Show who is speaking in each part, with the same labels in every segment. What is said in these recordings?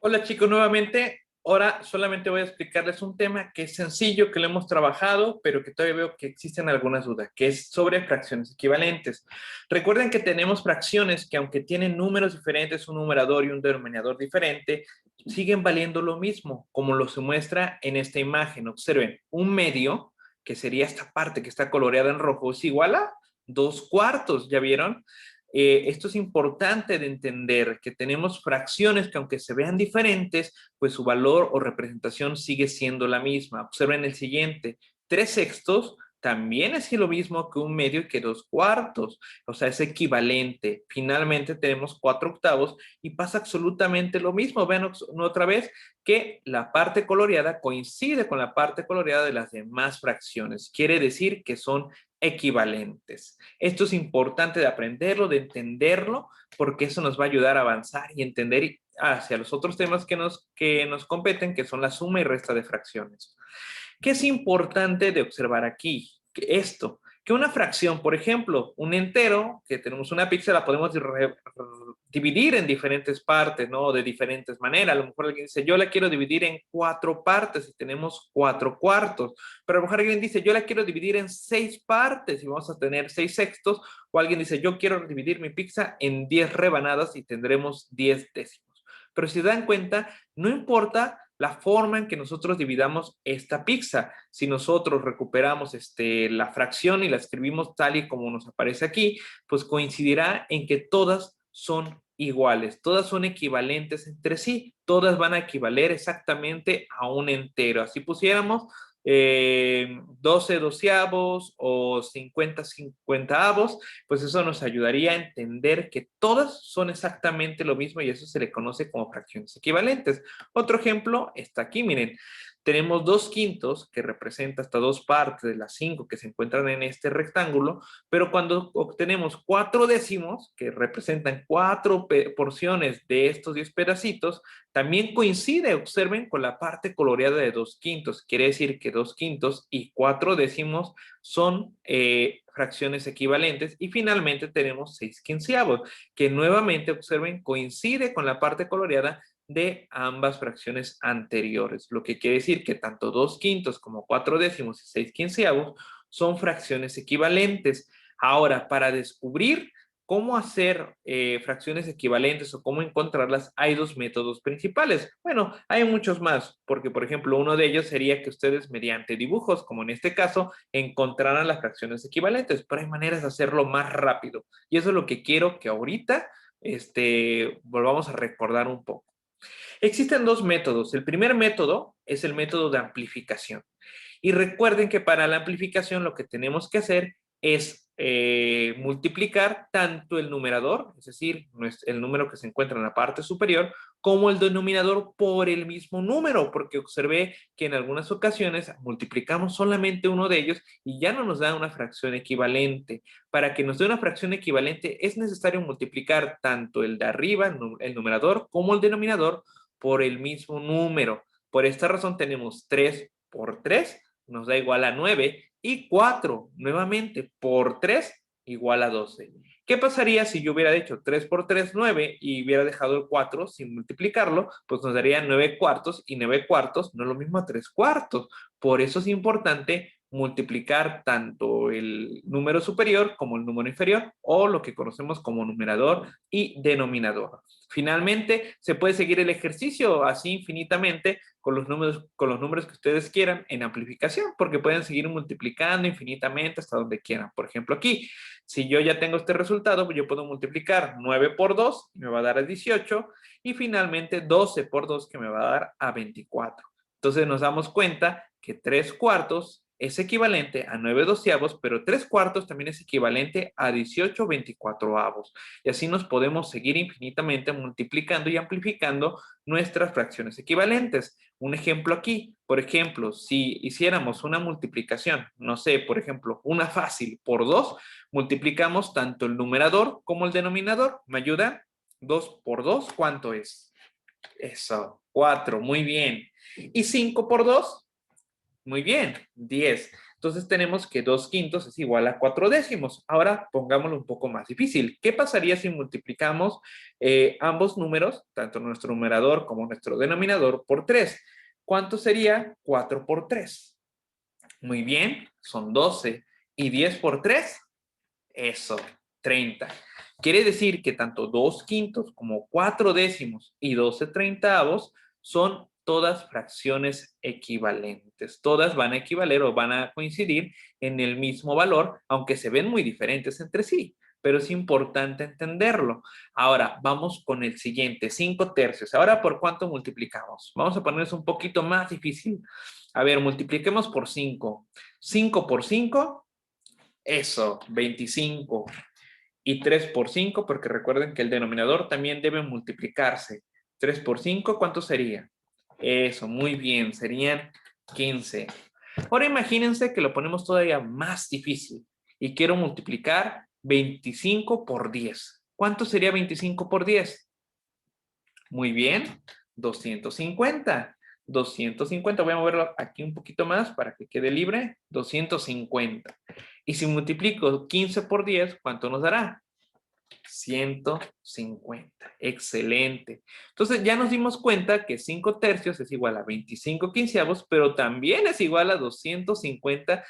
Speaker 1: Hola chicos, nuevamente. Ahora solamente voy a explicarles un tema que es sencillo, que lo hemos trabajado, pero que todavía veo que existen algunas dudas, que es sobre fracciones equivalentes. Recuerden que tenemos fracciones que aunque tienen números diferentes, un numerador y un denominador diferente, siguen valiendo lo mismo, como lo se muestra en esta imagen. Observen, un medio, que sería esta parte que está coloreada en rojo, es igual a 2/4, ¿ya vieron? Esto es importante de entender, que tenemos fracciones que aunque se vean diferentes, pues su valor o representación sigue siendo la misma. Observen el siguiente, 3/6 también es lo mismo que un medio y que 2/4, o sea, es equivalente. Finalmente tenemos 4/8 y pasa absolutamente lo mismo. Vean otra vez que la parte coloreada coincide con la parte coloreada de las demás fracciones. Quiere decir que son equivalentes. Esto es importante de aprenderlo, de entenderlo, porque eso nos va a ayudar a avanzar y entender hacia los otros temas que nos competen, que son la suma y resta de fracciones. ¿Qué es importante de observar aquí? Que una fracción, por ejemplo, un entero, que tenemos una pizza, la podemos dividir en diferentes partes, ¿no? De diferentes maneras. A lo mejor alguien dice, yo la quiero dividir en 4 partes y tenemos 4/4. Pero a lo mejor alguien dice, yo la quiero dividir en 6 partes y vamos a tener 6/6. O alguien dice, yo quiero dividir mi pizza en 10 rebanadas y tendremos 10 décimos. Pero si se dan cuenta, no importa la forma en que nosotros dividamos esta pizza. Si nosotros recuperamos la fracción y la escribimos tal y como nos aparece aquí, pues coincidirá en que todas son iguales, todas son equivalentes entre sí, todas van a equivaler exactamente a un entero. Así pusiéramos 12 doceavos o 50 cincuentaavos, pues eso nos ayudaría a entender que todas son exactamente lo mismo y eso se le conoce como fracciones equivalentes. Otro ejemplo está aquí, miren. Tenemos 2/5 que representa hasta 2 partes de las 5 que se encuentran en este rectángulo, pero cuando obtenemos 4 décimos, que representan 4 porciones de estos 10 pedacitos, también coincide, observen, con la parte coloreada de 2/5. Quiere decir que 2/5 y 4 décimos son fracciones equivalentes. Y finalmente tenemos 6/15, que nuevamente, observen, coincide con la parte coloreada de ambas fracciones anteriores, lo que quiere decir que tanto 2/5 como 4 décimos y 6/15 son fracciones equivalentes. Ahora, para descubrir cómo hacer fracciones equivalentes o cómo encontrarlas, hay dos métodos principales. Bueno, hay muchos más, porque por ejemplo, uno de ellos sería que ustedes mediante dibujos, como en este caso, encontraran las fracciones equivalentes, pero hay maneras de hacerlo más rápido. Y eso es lo que quiero que ahorita volvamos a recordar un poco. Existen dos métodos. El primer método es el método de amplificación. Y recuerden que para la amplificación lo que tenemos que hacer es multiplicar tanto el numerador, es decir, el número que se encuentra en la parte superior, como el denominador por el mismo número, porque observé que en algunas ocasiones multiplicamos solamente uno de ellos y ya no nos da una fracción equivalente. Para que nos dé una fracción equivalente es necesario multiplicar tanto el de arriba, el numerador, como el denominador por el mismo número. Por esta razón tenemos 3 por 3 nos da igual a 9 y 4 nuevamente por 3 igual a 12. ¿Qué pasaría si yo hubiera hecho 3 por 3, 9 y hubiera dejado el 4 sin multiplicarlo? Pues nos daría 9/4 y 9/4 no es lo mismo a 3/4. Por eso es importante multiplicar tanto el número superior como el número inferior o lo que conocemos como numerador y denominador. Finalmente, se puede seguir el ejercicio así infinitamente con los números que ustedes quieran en amplificación, porque pueden seguir multiplicando infinitamente hasta donde quieran. Por ejemplo, aquí, si yo ya tengo este resultado, yo puedo multiplicar 9 por 2, me va a dar a 18, y finalmente 12 por 2, que me va a dar a 24. Entonces nos damos cuenta que 3/4 es equivalente a 9/12, pero 3/4 también es equivalente a 18/24. Y así nos podemos seguir infinitamente multiplicando y amplificando nuestras fracciones equivalentes. Un ejemplo aquí, por ejemplo, si hiciéramos una multiplicación, no sé, por ejemplo, una fácil por 2, multiplicamos tanto el numerador como el denominador. ¿Me ayuda? 2 por 2, ¿cuánto es? Eso, 4, muy bien. ¿Y 5 por 2? Muy bien, 10. Entonces tenemos que 2/5 es igual a 4/10. Ahora pongámoslo un poco más difícil. ¿Qué pasaría si multiplicamos ambos números, tanto nuestro numerador como nuestro denominador, por 3? ¿Cuánto sería 4 por 3? Muy bien, son 12. ¿Y 10 por 3? Eso, 30. Quiere decir que tanto 2/5 como 4/10 y 12/30 son todas fracciones equivalentes. Todas van a equivaler o van a coincidir en el mismo valor, aunque se ven muy diferentes entre sí, pero es importante entenderlo. Ahora, vamos con el siguiente, 5/3. Ahora, ¿por cuánto multiplicamos? Vamos a ponernos un poquito más difícil. A ver, multipliquemos por 5. 5 por 5, eso, 25. Y 3 por 5, porque recuerden que el denominador también debe multiplicarse. 3 por 5, ¿cuánto sería? Eso, muy bien, serían 15. Ahora imagínense que lo ponemos todavía más difícil y quiero multiplicar 25 por 10. ¿Cuánto sería 25 por 10? Muy bien, 250. 250, voy a moverlo aquí un poquito más para que quede libre. 250. Y si multiplico 15 por 10, ¿cuánto nos dará? 150. Excelente. Entonces ya nos dimos cuenta que 5/3 es igual a 25/15, pero también es igual a 250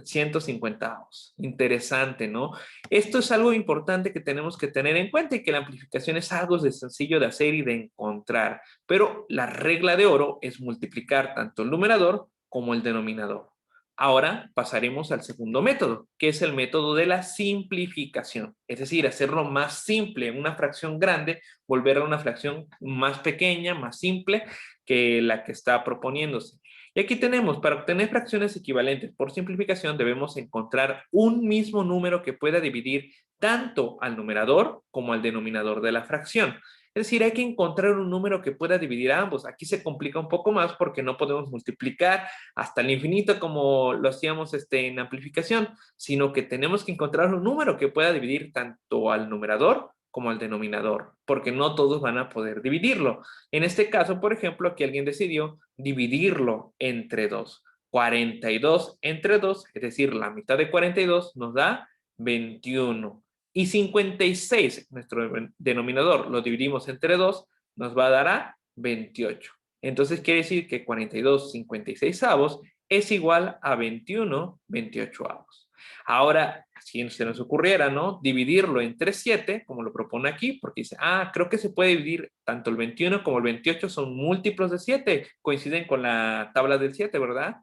Speaker 1: 150. Interesante, ¿no? Esto es algo importante que tenemos que tener en cuenta y que la amplificación es algo de sencillo de hacer y de encontrar, pero la regla de oro es multiplicar tanto el numerador como el denominador. Ahora pasaremos al segundo método, que es el método de la simplificación. Es decir, hacerlo más simple, una fracción grande, volver a una fracción más pequeña, más simple que la que está proponiéndose. Y aquí tenemos, para obtener fracciones equivalentes por simplificación, debemos encontrar un mismo número que pueda dividir tanto al numerador como al denominador de la fracción. Es decir, hay que encontrar un número que pueda dividir a ambos. Aquí se complica un poco más porque no podemos multiplicar hasta el infinito como lo hacíamos en amplificación, sino que tenemos que encontrar un número que pueda dividir tanto al numerador como al denominador, porque no todos van a poder dividirlo. En este caso, por ejemplo, aquí alguien decidió dividirlo entre 2. 42 entre 2, es decir, la mitad de 42 nos da 21. Y 56, nuestro denominador, lo dividimos entre 2, nos va a dar a 28. Entonces quiere decir que 42 56avos es igual a 21 28avos. Ahora, si se nos ocurriera, ¿no? Dividirlo entre 7, como lo propone aquí, porque dice, creo que se puede dividir tanto el 21 como el 28 son múltiplos de 7, coinciden con la tabla del 7, ¿verdad?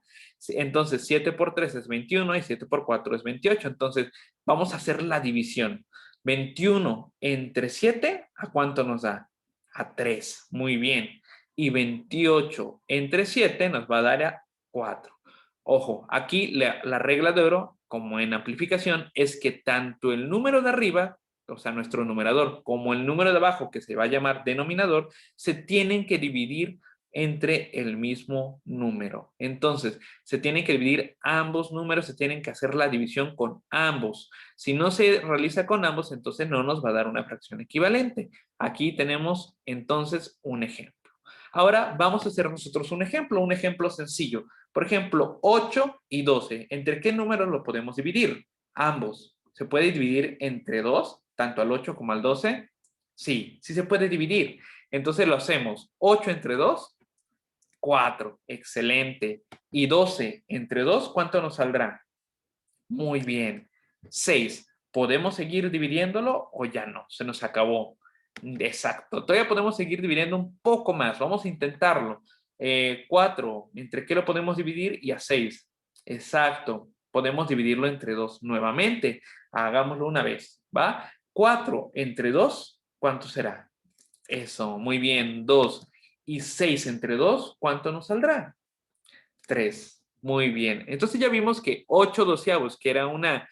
Speaker 1: Entonces, 7 por 3 es 21 y 7 por 4 es 28. Entonces, vamos a hacer la división. 21 entre 7, ¿a cuánto nos da? A 3. Muy bien. Y 28 entre 7 nos va a dar a 4. Ojo, aquí la regla de oro, como en amplificación, es que tanto el número de arriba, o sea, nuestro numerador, como el número de abajo, que se va a llamar denominador, se tienen que dividir entre el mismo número. Entonces, se tienen que dividir ambos números, se tienen que hacer la división con ambos. Si no se realiza con ambos, entonces no nos va a dar una fracción equivalente. Aquí tenemos entonces un ejemplo. Ahora vamos a hacer nosotros un ejemplo sencillo. Por ejemplo, 8 y 12. ¿Entre qué números lo podemos dividir? Ambos. ¿Se puede dividir entre 2, tanto al 8 como al 12? Sí, sí se puede dividir. Entonces lo hacemos. 8 entre 2, 4. Excelente. Y 12 entre 2, ¿cuánto nos saldrá? Muy bien. 6. ¿Podemos seguir dividiéndolo o ya no? Se nos acabó. Exacto. Todavía podemos seguir dividiendo un poco más. Vamos a intentarlo. 4. ¿Entre qué lo podemos dividir? Y a 6. Exacto. Podemos dividirlo entre 2 nuevamente. Hagámoslo una vez. ¿Va? 4 entre 2, ¿cuánto será? Eso, muy bien. 2. Y 6 entre 2, ¿cuánto nos saldrá? 3. Muy bien. Entonces ya vimos que 8 doceavos, que era una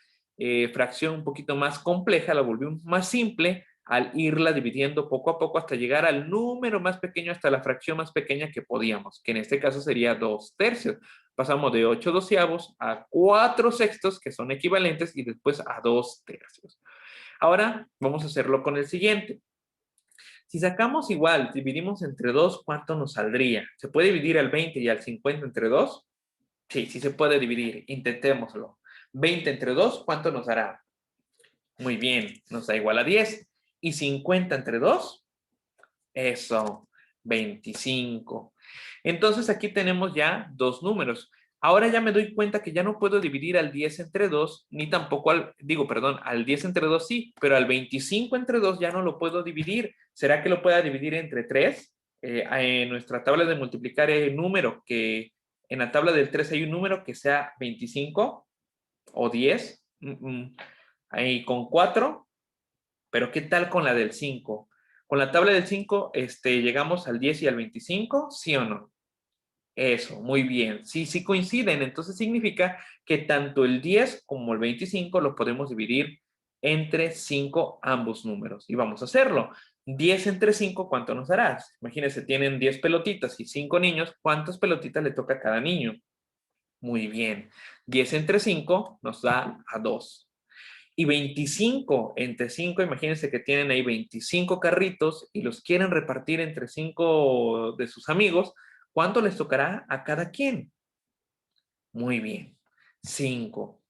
Speaker 1: fracción un poquito más compleja, la volvimos más simple al irla dividiendo poco a poco hasta llegar al número más pequeño, hasta la fracción más pequeña que podíamos, que en este caso sería 2/3. Pasamos de 8 doceavos a 4 sextos, que son equivalentes, y después a 2/3. Ahora vamos a hacerlo con el siguiente. Si sacamos igual, dividimos entre 2, ¿cuánto nos saldría? ¿Se puede dividir al 20 y al 50 entre 2? Sí, sí se puede dividir. Intentémoslo. 20 entre 2, ¿cuánto nos dará? Muy bien, nos da igual a 10. ¿Y 50 entre 2? Eso, 25. Entonces aquí tenemos ya dos números. Ahora ya me doy cuenta que ya no puedo dividir al 10 entre 2, ni tampoco al 10 entre 2 sí, pero al 25 entre 2 ya no lo puedo dividir. ¿Será que lo pueda dividir entre 3? En nuestra tabla de multiplicar hay un número que, en la tabla del 3 hay un número que sea 25 o 10. Ahí con 4. Pero ¿qué tal con la del 5? Con la tabla del 5, llegamos al 10 y al 25, ¿sí o no? Eso, muy bien. Sí, sí coinciden. Entonces significa que tanto el 10 como el 25 lo podemos dividir entre 5 ambos números. Y vamos a hacerlo. 10 entre 5, ¿cuánto nos darás? Imagínense, tienen 10 pelotitas y 5 niños. ¿Cuántas pelotitas le toca a cada niño? Muy bien. 10 entre 5 nos da a 2. Y 25 entre 5, imagínense que tienen ahí 25 carritos y los quieren repartir entre 5 de sus amigos. ¿Cuánto les tocará a cada quien? Muy bien, 5.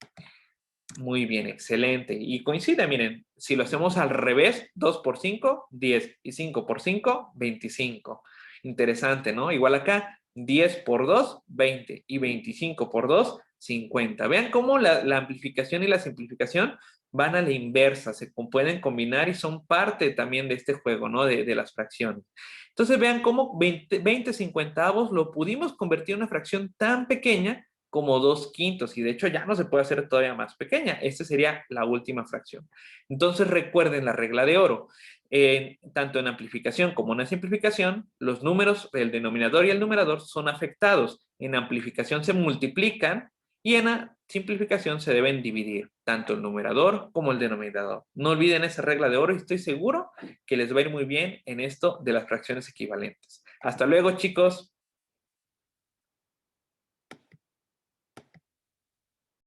Speaker 1: Muy bien, excelente. Y coincide, miren, si lo hacemos al revés, 2 por 5, 10. Y 5 por 5, 25. Interesante, ¿no? Igual acá, 10 por 2, 20. Y 25 por 2, 50. Vean cómo la amplificación y la simplificación van a la inversa, se pueden combinar y son parte también de este juego, ¿no? De las fracciones. Entonces vean cómo 20 cincuentavos lo pudimos convertir en una fracción tan pequeña como 2/5, y de hecho ya no se puede hacer todavía más pequeña. Esta sería la última fracción. Entonces recuerden la regla de oro. Tanto en amplificación como en simplificación, los números, el denominador y el numerador son afectados. En amplificación se multiplican y en la simplificación se deben dividir, tanto el numerador como el denominador. No olviden esa regla de oro y estoy seguro que les va a ir muy bien en esto de las fracciones equivalentes. Hasta luego, chicos.